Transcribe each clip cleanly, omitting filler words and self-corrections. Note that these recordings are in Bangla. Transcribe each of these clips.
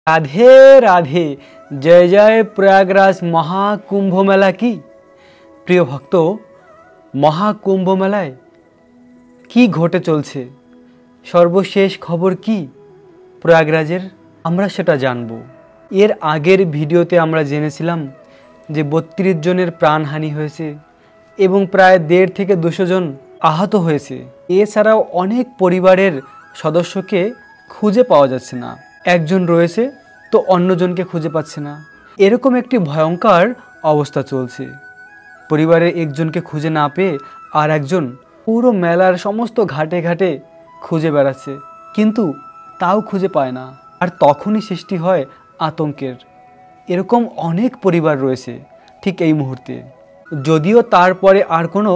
রাধে রাধে, জয় জয় প্রয়াগরাজ মহাকুম্ভ মেলা কি। প্রিয় ভক্ত, মহাকুম্ভ মেলায় কি ঘটে চলছে, সর্বশেষ খবর কি প্রয়াগরাজের, আমরা সেটা জানব। এর আগের ভিডিওতে আমরা জেনেছিলাম যে 32 জনের প্রাণহানি হয়েছে এবং প্রায় 150 থেকে 200 জন আহত হয়েছে। এছাড়াও অনেক পরিবারের সদস্যকে খুঁজে পাওয়া যাচ্ছে না, একজন রয়েছে তো অন্যজনকে খুঁজে পাচ্ছে না। এরকম একটি ভয়ঙ্কর অবস্থা চলছে। পরিবারের একজনকে খুঁজে না পেয়ে আর একজন পুরো মেলার সমস্ত ঘাটে ঘাটে খুঁজে বেড়াচ্ছে, কিন্তু তাও খুঁজে পায় না। আর তখনই সৃষ্টি হয় আতঙ্কের। এরকম অনেক পরিবার রয়েছে ঠিক এই মুহূর্তে। যদিও তারপরে আর কোনো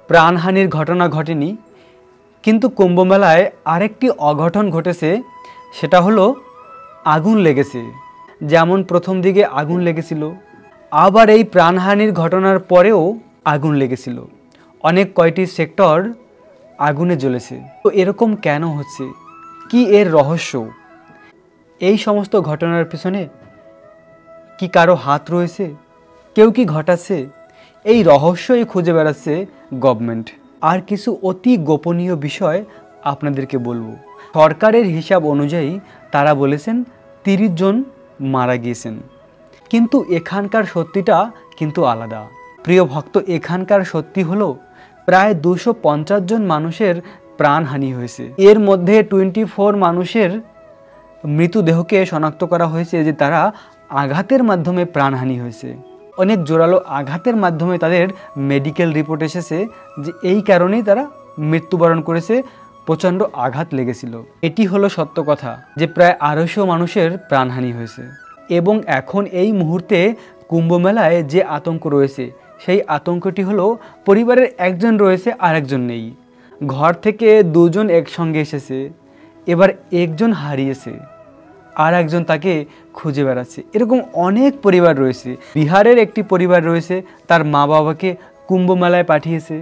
প্রাণহানির ঘটনা ঘটেনি, কিন্তু কুম্ভ মেলায় আরেকটি অঘটন ঘটেছে। সেটা হলো আগুন লেগেছে। যেমন প্রথম দিকে আগুন লেগেছিল, আবার এই প্রাণহানির ঘটনার পরেও আগুন লেগেছিল। অনেক কয়টি সেক্টর আগুনে জ্বলেছে। তো এরকম কেন হচ্ছে, কি এর রহস্য? এই সমস্ত ঘটনার পিছনে কি কারো হাত রয়েছে, কেউ কি ঘটাচ্ছে? এই রহস্যই খুঁজে বেড়াচ্ছে গভর্নমেন্ট। আর কিছু অতি গোপনীয় বিষয় আপনাদেরকে বলবো। সরকারের হিসাব অনুযায়ী তারা বলেছেন 30 জন মারা গিয়েছেন, কিন্তু এখানকার সত্যিটা কিন্তু আলাদা। প্রিয় ভক্ত, এখানকার সত্যি হলো প্রায় 250 জন মানুষের প্রাণহানি হয়েছে। এর মধ্যে 24 মানুষের মৃতদেহকে শনাক্ত করা হয়েছে যে তারা আঘাতের মাধ্যমে প্রাণহানি হয়েছে। অনেক জোরালো আঘাতের মাধ্যমে তাদের মেডিকেল রিপোর্ট এসেছে যে এই কারণেই তারা মৃত্যুবরণ করেছে, প্রচণ্ড আঘাত লেগেছিল। এটি হলো সত্য কথা যে প্রায় 250 মানুষের প্রাণহানি হয়েছে। এবং এখন এই মুহূর্তে কুম্ভ মেলায় যে আতঙ্ক রয়েছে, সেই আতঙ্কটি হলো পরিবারের একজন রয়েছে আর একজন নেই। ঘর থেকে 2 জন একসঙ্গে এসেছে, এবার একজন হারিয়েছে আর একজন তাকে খুঁজে বেড়াচ্ছে। এরকম অনেক পরিবার রয়েছে। বিহারের একটি পরিবার রয়েছে, তার মা বাবাকে কুম্ভ মেলায় পাঠিয়েছে।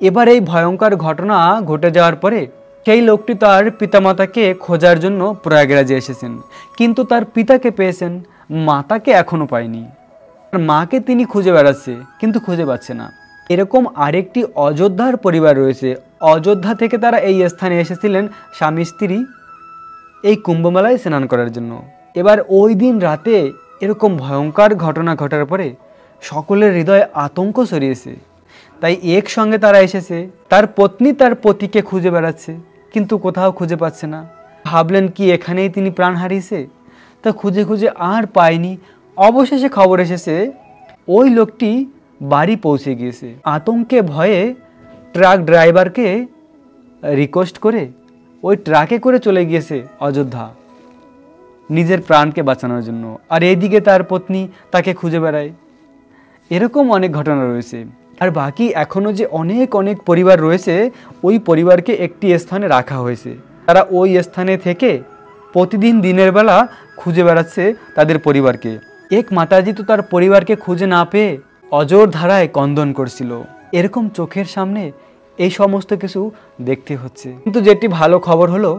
এবার এই ভয়ঙ্কর ঘটনা ঘটে যাওয়ার পরে সেই লোকটি তার পিতামাতাকে খোঁজার জন্য প্রয়াগরাজে এসেছেন, কিন্তু তার পিতাকে পেয়েছেন, মাতাকে এখনও পায়নি। আর মাকে তিনি খুঁজে বেড়াচ্ছে, কিন্তু খুঁজে পাচ্ছে না। এরকম আরেকটি অযোধ্যার পরিবার রয়েছে। অযোধ্যা থেকে তারা এই স্থানে এসেছিলেন স্বামী স্ত্রী এই কুম্ভমেলায় স্নান করার জন্য। এবার ওই দিন রাতে এরকম ভয়ঙ্কর ঘটনা ঘটার পরে সকলের হৃদয়ে আতঙ্ক ছড়িয়েছে। তাই একসঙ্গে তারা এসেছে। তার পত্নী তার পতিকে খুঁজে বেড়াচ্ছে, কিন্তু কোথাও খুঁজে পাচ্ছে না। ভাবলেন কি এখানেই তিনি প্রাণ হারিয়েছে, তা খুঁজে খুঁজে আর পায়নি। অবশেষে খবর এসেছে ওই লোকটি বাড়ি পৌঁছে গিয়েছে। আতঙ্কে ভয়ে ট্রাক ড্রাইভারকে রিকোয়েস্ট করে ওই ট্রাকে করে চলে গিয়েছে অযোধ্যা নিজের প্রাণকে বাঁচানোর জন্য। আর এইদিকে তার পত্নী তাকে খুঁজে বেড়ায়। এরকম অনেক ঘটনা রয়েছে। আর বাকি এখনও যে অনেক অনেক পরিবার রয়েছে, ওই পরিবারকে একটি স্থানে রাখা হয়েছে। তারা ওই স্থানে থেকে প্রতিদিন দিনের বেলা খুঁজে বেড়াচ্ছে তাদের পরিবারকে। এক মাতাজি তো তার পরিবারকে খুঁজে না পেয়ে অজর ধারায় ক্রন্দন করছিল। এরকম চোখের সামনে এই সমস্ত কিছু দেখতে হচ্ছে। কিন্তু যেটি ভালো খবর হলো,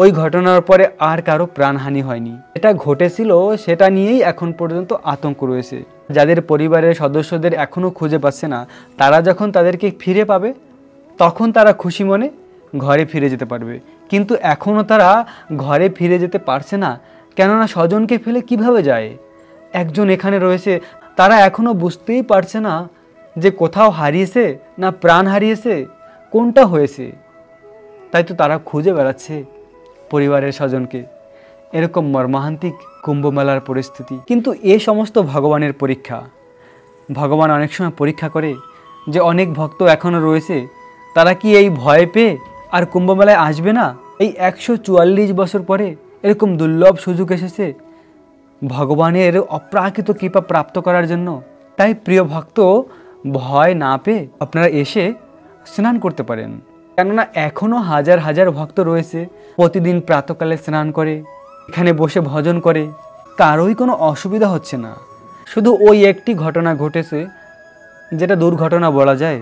ওই ঘটনার পরে আর কারো প্রাণহানি হয়নি। এটা ঘটেছিল সেটা নিয়েই এখন পর্যন্ত আতঙ্ক রয়েছে। যাদের পরিবারের সদস্যদের এখনও খুঁজে পাচ্ছে না, তারা যখন তাদেরকে ফিরে পাবে তখন তারা খুশি মনে ঘরে ফিরে যেতে পারবে। কিন্তু এখনও তারা ঘরে ফিরে যেতে পারছে না, কেননা স্বজনকে ফেলে কিভাবে যায়। একজন এখানে রয়েছে, তারা এখনও বুঝতেই পারছে না যে কোথাও হারিয়েছে না প্রাণ হারিয়েছে, কোনটা হয়েছে। তাই তো তারা খুঁজে বেড়াচ্ছে পরিবারের স্বজনকে। এরকম মর্মান্তিক কুম্ভ মেলার পরিস্থিতি। কিন্তু এ সমস্ত ভগবানের পরীক্ষা। ভগবান অনেক সময় পরীক্ষা করে যে অনেক ভক্ত এখনও রয়েছে, তারা কি এই ভয় পেয়ে আর কুম্ভ মেলায় আসবে না? এই 144 বছর পরে এরকম দুর্লভ সুযোগ এসেছে ভগবানের অপ্রাকৃত কৃপা প্রাপ্ত করার জন্য। তাই প্রিয় ভক্ত, ভয় না পেয়ে আপনারা এসে স্নান করতে পারেন, কেননা এখনও হাজার হাজার ভক্ত রয়েছে প্রতিদিন প্রাতকালে স্নান করে, এখানে বসে ভজন করে, কারোই কোনো অসুবিধা হচ্ছে না। শুধু ওই একটি ঘটনা ঘটেছে যেটা দুর্ঘটনা বলা যায়,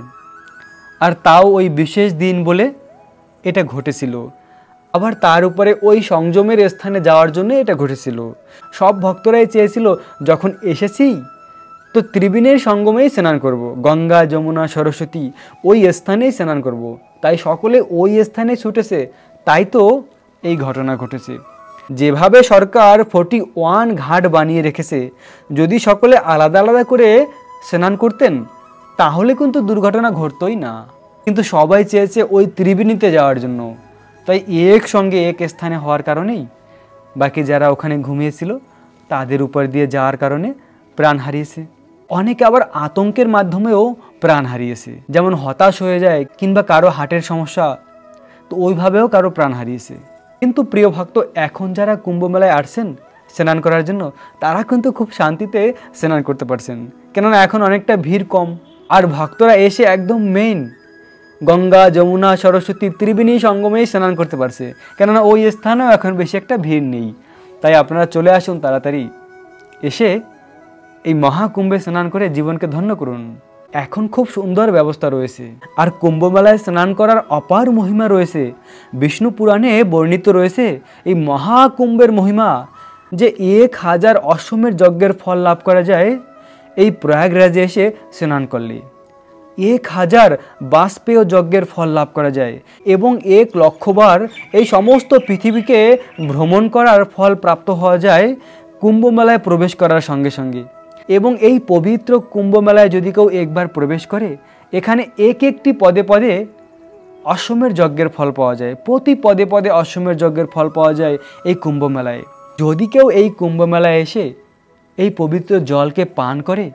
আর তাও ওই বিশেষ দিন বলে এটা ঘটেছিল। আবার তার উপরে ওই সংযমের স্থানে যাওয়ার জন্য এটা ঘটেছিল। সব ভক্তরাই চেয়েছিল যখন এসেছি তো ত্রিবেণীর সঙ্গমেই স্নান করব, গঙ্গা যমুনা সরস্বতী ওই স্থানেই স্নান করব। তাই সকলে ওই স্থানে ছুটেছে, তাই তো এই ঘটনা ঘটেছে। যেভাবে সরকার 41 ঘাট বানিয়ে রেখেছে, যদি সকলে আলাদা আলাদা করে স্নান করতেন তাহলে কিন্তু দুর্ঘটনা ঘটতই না। কিন্তু সবাই চেয়েছে ওই ত্রিবেণীতে যাওয়ার জন্য, তাই একসঙ্গে এক স্থানে হওয়ার কারণেই বাকি যারা ওখানে ঘুমিয়েছিল তাদের উপর দিয়ে যাওয়ার কারণে প্রাণ হারিয়েছে। অনেকে আবার আতঙ্কের মাধ্যমেও প্রাণ হারিয়েছে, যেমন হতাশ হয়ে যায় কিংবা কারো হার্টের সমস্যা, তো ওইভাবেও কারো প্রাণ হারিয়েছে। কিন্তু প্রিয় ভক্ত, এখন যারা কুম্ভ মেলায় আসছেন স্নান করার জন্য তারা কিন্তু খুব শান্তিতে স্নান করতে পারছেন, কেননা এখন অনেকটা ভিড় কম। আর ভক্তরা এসে একদম মেইন গঙ্গা যমুনা সরস্বতী ত্রিবেণী সঙ্গমেই স্নান করতে পারছে, কেননা ওই স্থানেও এখন বেশি একটা ভিড় নেই। তাই আপনারা চলে আসুন তাড়াতাড়ি, এসে এই মহাকুম্ভে স্নান করে জীবনকে ধন্য করুন। এখন খুব সুন্দর ব্যবস্থা রয়েছে। আর কুম্ভ মেলায় স্নান করার অপার মহিমা রয়েছে। বিষ্ণু পুরাণে বর্ণিত রয়েছে এই মহাকুম্ভের মহিমা, যে 1000 অশ্বমের যজ্ঞের ফল লাভ করা যায় এই প্রয়াগরাজে এসে স্নান করলে। 1000 বাষ্পেয় যজ্ঞের ফল লাভ করা যায় এবং 1,00,000 বার এই সমস্ত পৃথিবীকে ভ্রমণ করার ফল প্রাপ্ত হওয়া যায় কুম্ভ মেলায় প্রবেশ করার সঙ্গে সঙ্গে। এবং এই পবিত্র কুম্ভ মেলায় যদি কেউ একবার প্রবেশ করে, এখানে একটি পদে পদে অশ্বমের যজ্ঞের ফল পাওয়া যায়, প্রতি পদে পদে অশ্বমের যজ্ঞের ফল পাওয়া যায় এই কুম্ভ মেলায়। যদি কেউ এই কুম্ভ মেলায় এসে এই পবিত্র জলকে পান করে,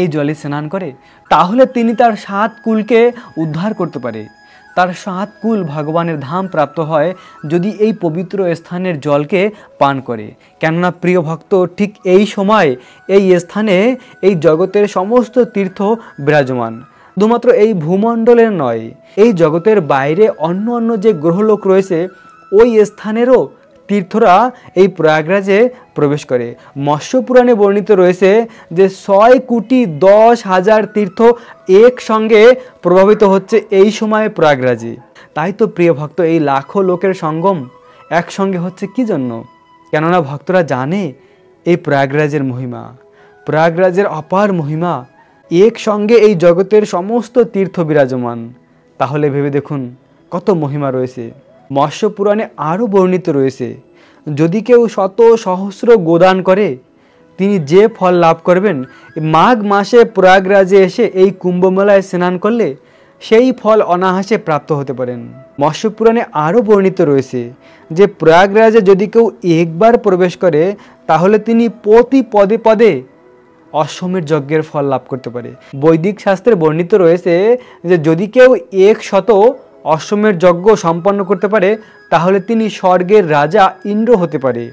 এই জলে স্নান করে, তাহলে তিনি তার 7 কুলকে উদ্ধার করতে পারে। তার 7 কুল ভগবানের ধাম প্রাপ্ত হয় যদি এই পবিত্র স্থানের জলকে পান করে। কেননা প্রিয় ভক্ত, ঠিক এই সময় এই স্থানে এই জগতের সমস্ত তীর্থ বিরাজমান। শুধুমাত্র এই ভূমণ্ডলের নয়, এই জগতের বাইরে অন্য অন্য যে গ্রহলোক রয়েছে ওই স্থানেরও তীর্থরা এই প্রয়াগরাজে প্রবেশ করে। মৎস্য পুরাণে বর্ণিত রয়েছে যে 6,10,000 তীর্থ একসঙ্গে প্রভাবিত হচ্ছে এই সময় প্রয়াগরাজে। তাই তো প্রিয় ভক্ত, এই লাখো লোকের সঙ্গম একসঙ্গে হচ্ছে কি জন্য? কেননা ভক্তরা জানে এই প্রয়াগরাজের মহিমা, প্রয়াগরাজের অপার মহিমা। একসঙ্গে এই জগতের সমস্ত তীর্থ বিরাজমান, তাহলে ভেবে দেখুন কত মহিমা রয়েছে। মৎস্য পুরাণে আরও বর্ণিত রয়েছে, যদি কেউ 100 সহস্র গোদান করে তিনি যে ফল লাভ করবেন, মাঘ মাসে প্রয়াগরাজে এসে এই কুম্ভ মেলায় স্নান করলে সেই ফল অনায়াসে প্রাপ্ত হতে পারেন। মৎস্য পুরাণে আরও বর্ণিত রয়েছে যে প্রয়াগরাজে যদি কেউ একবার প্রবেশ করে তাহলে তিনি প্রতি পদে পদে অশ্বমের যজ্ঞের ফল লাভ করতে পারে। বৈদিক শাস্ত্রে বর্ণিত রয়েছে যে যদি কেউ 100 অশ্বমের যজ্ঞ সম্পন্ন করতে পারে তাহলে তিনি স্বর্গের রাজা ইন্দ্র হতে পারে।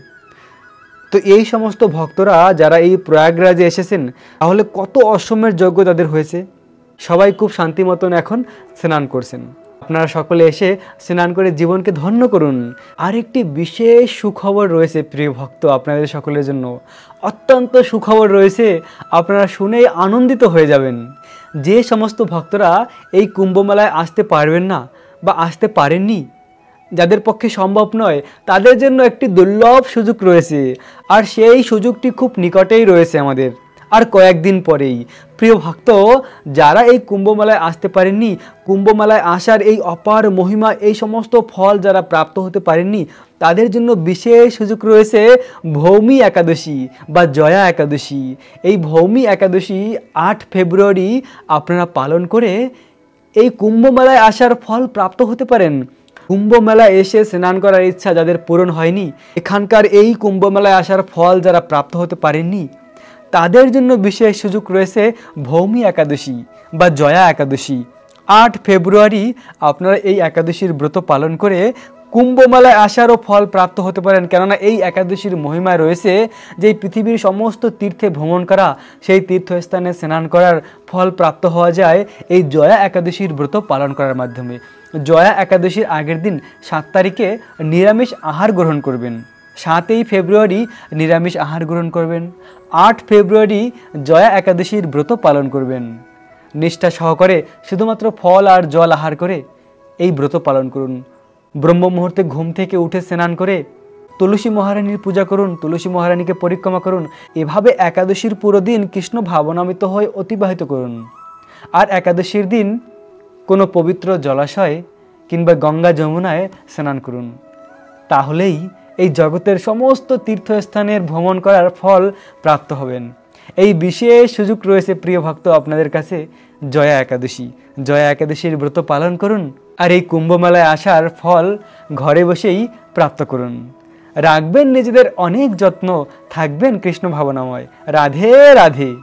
তো এই সমস্ত ভক্তরা যারা এই প্রয়াগরাজে এসেছেন, তাহলে কত অশ্বমের যজ্ঞ তাদের হয়েছে। সবাই খুব শান্তি মতন এখন স্নান করছেন। আপনারা সকলে এসে স্নান করে জীবনকে ধন্য করুন। আরেকটি বিশেষ সুখবর রয়েছে প্রিয় ভক্ত আপনাদের সকলের জন্য, অত্যন্ত সুখবর রয়েছে, আপনারা শুনেই আনন্দিত হয়ে যাবেন। যে সমস্ত ভক্তরা এই কুম্ভ মেলায় আসতে পারবেন না বা আসতে পারেননি, যাদের পক্ষে সম্ভব নয়, তাদের জন্য একটি দুর্লভ সুযোগ রয়েছে। আর সেই সুযোগটি খুব নিকটেই রয়েছে আমাদের, আর কয়েকদিন পরেই। প্রিয় ভক্ত, যারা এই কুম্ভ মেলায় আসতে পারেননি, কুম্ভ মেলায় আসার এই অপার মহিমা, এই সমস্ত ফল যারা প্রাপ্ত হতে পারেননি, তাদের জন্য বিশেষ সুযোগ রয়েছে ভৌমি একাদশী বা জয়া একাদশী। এই ভৌমি একাদশী 8 ফেব্রুয়ারি আপনারা পালন করে এই কুম্ভ মেলায় আসার ফল প্রাপ্ত হতে পারেন। কুম্ভ মেলায় এসে স্নান করার ইচ্ছা যাদের পূরণ হয়নি, এখানকার এই কুম্ভ মেলায় আসার ফল যারা প্রাপ্ত হতে পারেননি, তাদের জন্য বিশেষ সুযোগ রয়েছে ভৌমি একাদশী বা জয়া একাদশী। 8 ফেব্রুয়ারি আপনারা এই একাদশীর ব্রত পালন করে কুম্ভ মেলায় আসারও ফল প্রাপ্ত হতে পারেন। কেননা এই একাদশীর মহিমায় রয়েছে যে পৃথিবীর সমস্ত তীর্থে ভ্রমণ করা, সেই তীর্থস্থানে স্নান করার ফল প্রাপ্ত হওয়া যায় এই জয়া একাদশীর ব্রত পালন করার মাধ্যমে। জয়া একাদশীর আগের দিন 7 তারিখে নিরামিষ আহার গ্রহণ করবেন। 7ই ফেব্রুয়ারি নিরামিষ আহার গ্রহণ করবেন। 8 ফেব্রুয়ারি জয়া একাদশীর ব্রত পালন করবেন। নিষ্ঠা সহকারে শুধুমাত্র ফল আর জল আহার করে এই ব্রত পালন করুন। ব্রহ্ম মুহূর্তে ঘুম থেকে উঠে স্নান করে তুলসী মহারানীর পূজা করুন, তুলসী মহারানীকে পরিক্রমা করুন। এভাবে একাদশীর পুরো দিন কৃষ্ণ ভাবনামিত হয়ে অতিবাহিত করুন। আর একাদশীর দিন কোনো পবিত্র জলাশয় কিংবা গঙ্গা যমুনায় স্নান করুন। তাহলেই এই জগতের সমস্ত তীর্থস্থানের ভ্রমণ করার ফল প্রাপ্ত হবেন। এই বিশেষ সুযোগ রয়েছে প্রিয় ভক্ত আপনাদের কাছে। জয়া একাদশী, জয়া একাদশীর ব্রত পালন করুন আর এই কুম্ভ মেলায় আসার ফল ঘরে বসেই প্রাপ্ত করুন। রাখবেন নিজেদের অনেক যত্ন, থাকবেন কৃষ্ণ ভাবনাময়। রাধে রাধে।